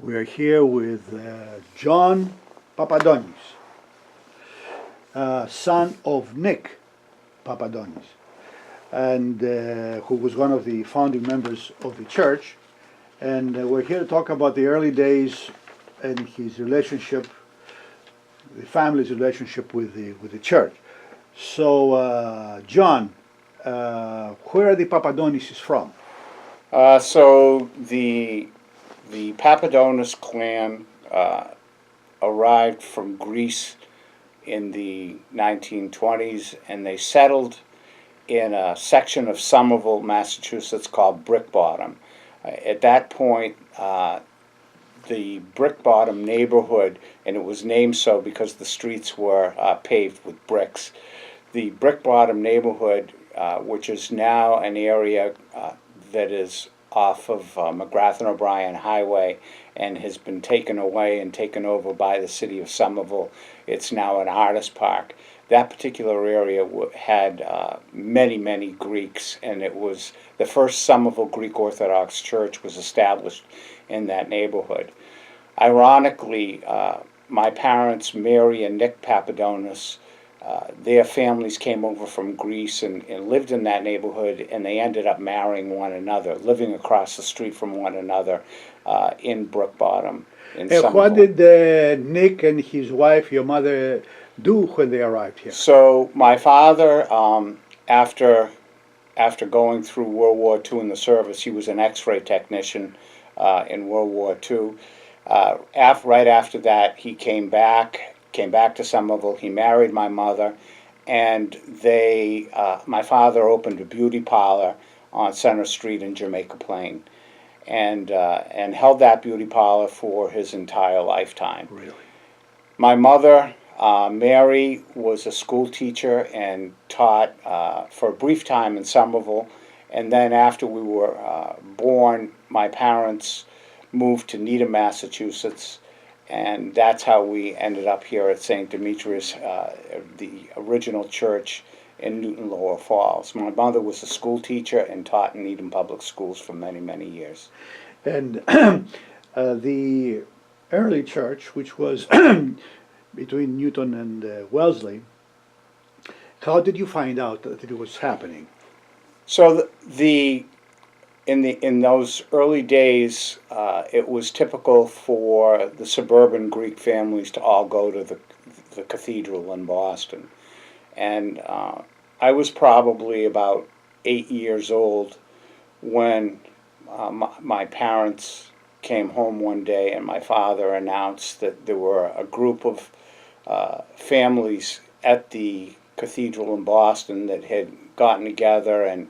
We are here with John Papadonis, son of Nick Papadonis, and who was one of the founding members of the church. And we're here to talk about the early days and his relationship, the family's relationship with the church. So, John, where are the Papadonises from? So the Papadonis clan arrived from Greece in the 1920s, and they settled in a section of Somerville, Massachusetts called Brick Bottom. At that point, the Brick Bottom neighborhood, and it was named so because the streets were paved with bricks. The Brick Bottom neighborhood, which is now an area that is off of McGrath and O'Brien Highway and has been taken away and taken over by the city of Somerville. It's now an artist park. That particular area had many, many Greeks, and it was the first Somerville Greek Orthodox Church was established in that neighborhood. Ironically, my parents, Mary and Nick Papadonis, their families came over from Greece and lived in that neighborhood, and they ended up marrying one another, living across the street from one another in Brook Bottom. What did Nick and his wife, your mother, do when they arrived here? So my father, after going through World War II in the service, he was an X-ray technician in World War II. Right after that, he came back to Somerville. He married my mother, and my father opened a beauty parlor on Center Street in Jamaica Plain, and held that beauty parlor for his entire lifetime. Really? My mother, Mary, was a school teacher and taught for a brief time in Somerville, and then after we were born, my parents moved to Needham, Massachusetts, and that's how we ended up here at St. Demetrius, the original church in Newton Lower Falls. My mother was a school teacher and taught in Needham Public Schools for many, many years. And the early church, which was between Newton and Wellesley, how did you find out that it was happening? So in those early days, it was typical for the suburban Greek families to all go to the cathedral in Boston. And I was probably about 8 years old when my parents came home one day and my father announced that there were a group of families at the cathedral in Boston that had gotten together and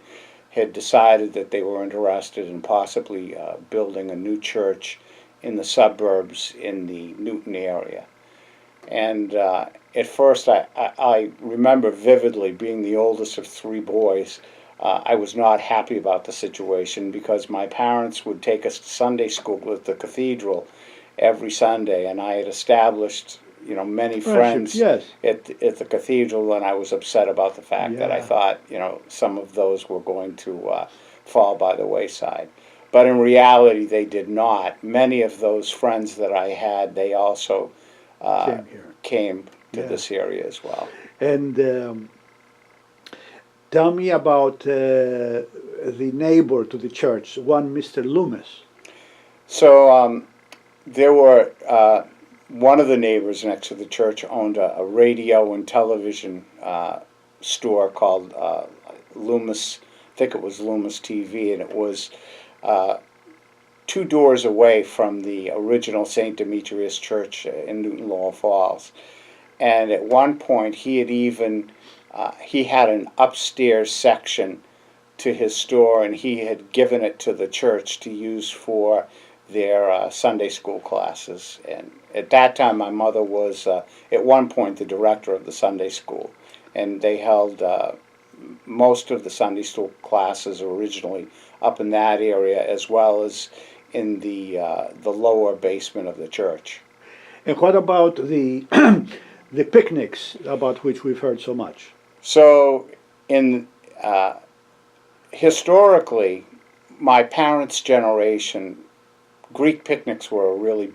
had decided that they were interested in possibly building a new church in the suburbs in the Newton area. And at first, I remember vividly, being the oldest of three boys, I was not happy about the situation because my parents would take us to Sunday school at the cathedral every Sunday, and I had established many friends yes. at the cathedral, and I was upset about the fact that I thought, some of those were going to fall by the wayside. But in reality, they did not. Many of those friends that I had, they also came to this area as well. And tell me about the neighbor to the church, one Mr. Loomis. So there were... one of the neighbors next to the church owned a radio and television store called Loomis, I think it was Loomis TV, and it was 2 doors away from the original St. Demetrius Church in Newton Lower Falls. And at one point he had an upstairs section to his store, and he had given it to the church to use for their Sunday school classes. And at that time my mother was at one point the director of the Sunday school, and they held most of the Sunday school classes originally up in that area as well as in the lower basement of the church. And what about the the picnics about which we've heard so much? So historically, my parents' generation Greek picnics were a really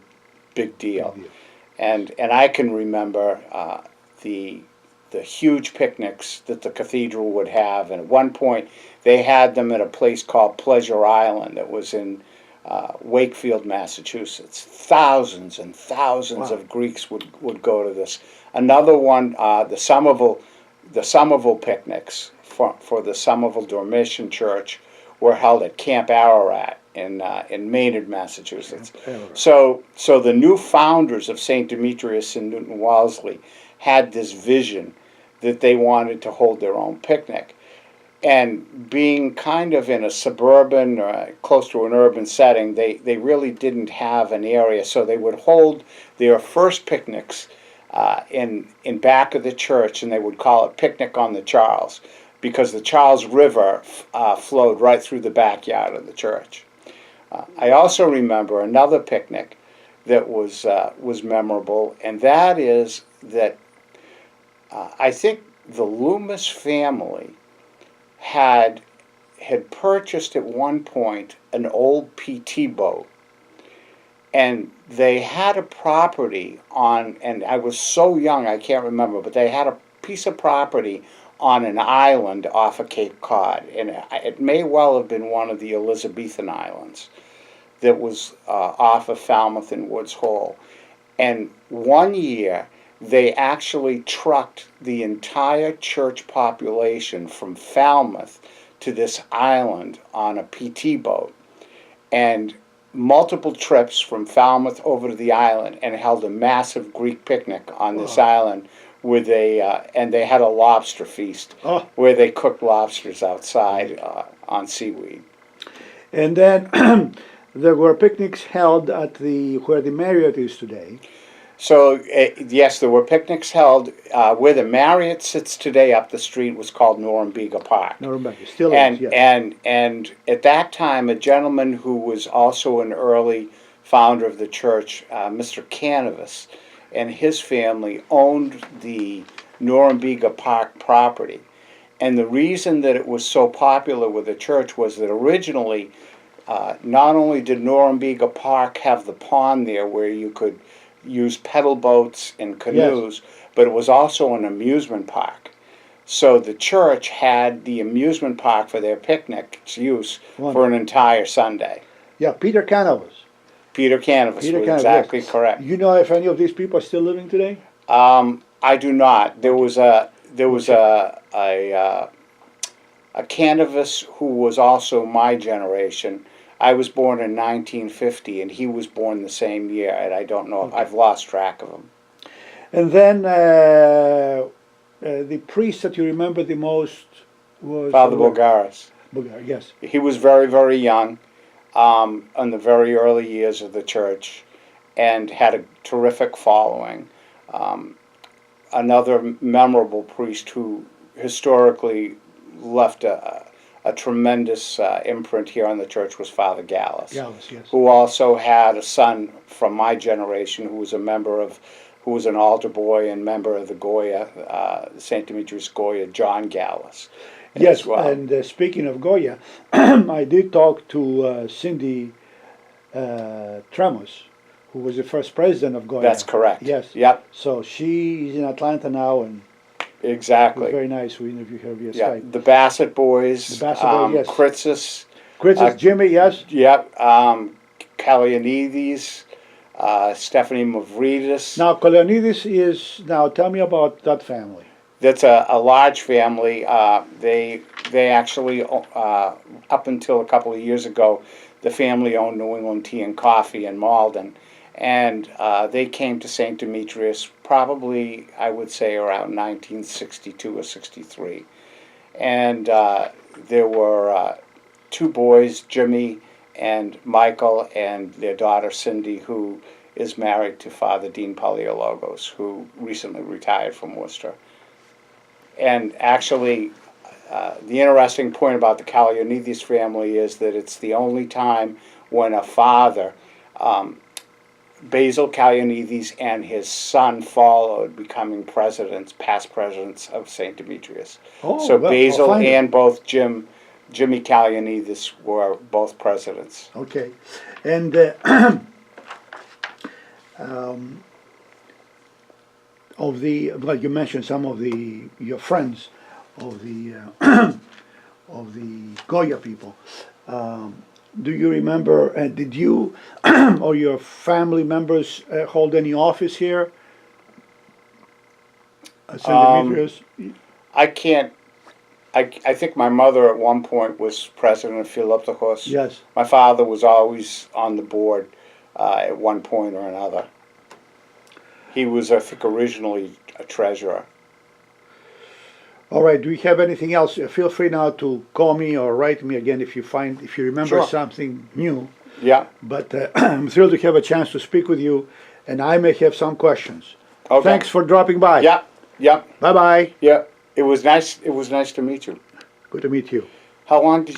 big deal. Big deal. And I can remember the huge picnics that the cathedral would have. And at one point, they had them at a place called Pleasure Island that was in Wakefield, Massachusetts. Thousands and thousands Wow. of Greeks would go to this. Another one, the Somerville picnics for the Somerville Dormition Church were held at Camp Ararat in Maynard, Massachusetts. So the new founders of St. Demetrius in Newton Wellesley had this vision that they wanted to hold their own picnic. And being kind of in a suburban or close to an urban setting, they really didn't have an area, so they would hold their first picnics in back of the church, and they would call it Picnic on the Charles, because the Charles River flowed right through the backyard of the church. I also remember another picnic that was memorable, and that is that I think the Loomis family had purchased at one point an old PT boat, and they had a property on, and I was so young I can't remember, but they had a piece of property on an island off of Cape Cod, and it may well have been one of the Elizabethan islands that was off of Falmouth and Woods Hole. And one year they actually trucked the entire church population from Falmouth to this island on a PT boat, and multiple trips from Falmouth over to the island, and held a massive Greek picnic on this island where and they had a lobster feast where they cooked lobsters outside on seaweed. And then there were picnics held at where the Marriott is today. So yes, there were picnics held where the Marriott sits today up the street was called Norumbega Park. Norumbega, still and, is, yes. And at that time, a gentleman who was also an early founder of the church, Mr. Canavas, and his family owned the Norumbega Park property. And the reason that it was so popular with the church was that originally, not only did Norumbega Park have the pond there where you could use pedal boats and canoes, but it was also an amusement park. So the church had the amusement park for their picnics use for an entire Sunday. Yeah, Peter Canavas. Peter Canavas was exactly correct. You know if any of these people are still living today? I do not. There was a Canavas who was also my generation. I was born in 1950, and he was born the same year, and I don't know. I've lost track of him. And then the priest that you remember the most was Father Bulgaris. Bulgaris, yes. He was very, very young in the very early years of the church, and had a terrific following. Another memorable priest who historically left a tremendous imprint here on the church was Father Gallus, Gallus, yes. who also had a son from my generation who was who was an altar boy and member of the Goya, St. Demetrius Goya, John Gallus. Yes, as well. and speaking of Goya, I did talk to Cindy Tramos, who was the first president of Goya. That's correct. Yes. Yep. So she's in Atlanta now, and exactly. it was very nice. We interviewed her via Yeah. Skype. The Bassett boys. The Bassett boys, yes. Kritzis. Chris, Jimmy, yes. Yep. Kalianides. Stephanie Mavridis. Now, Kalianides is, now tell me about that family. That's a large family. They actually, up until a couple of years ago, the family owned New England Tea and Coffee in Malden. And they came to St. Demetrius probably, I would say, around 1962 or 63. And there were two boys, Jimmy and Michael, and their daughter Cindy, who is married to Father Dean Paleologos, who recently retired from Worcester. And actually, the interesting point about the Kalianides family is that it's the only time when a father, Basil Kalianides, and his son followed, becoming past presidents of St. Demetrius. Oh, so well, Basil I'll find and both Jimmy Kalianides were both presidents. Okay. And of the, like you mentioned, some of your friends of the of the Goya people. Do you remember? Did you or your family members hold any office here at St. Demetrius? I can't. I think my mother at one point was president of Philiptochos. Yes. My father was always on the board at one point or another. He was, I think, originally a treasurer. All right. Do you have anything else? Feel free now to call me or write me again if you remember Sure. something new. Yeah. But I'm thrilled to have a chance to speak with you, and I may have some questions. Okay. Thanks for dropping by. Yeah. Yeah. Bye bye. Yeah. It was nice. It was nice to meet you. Good to meet you. How long did you?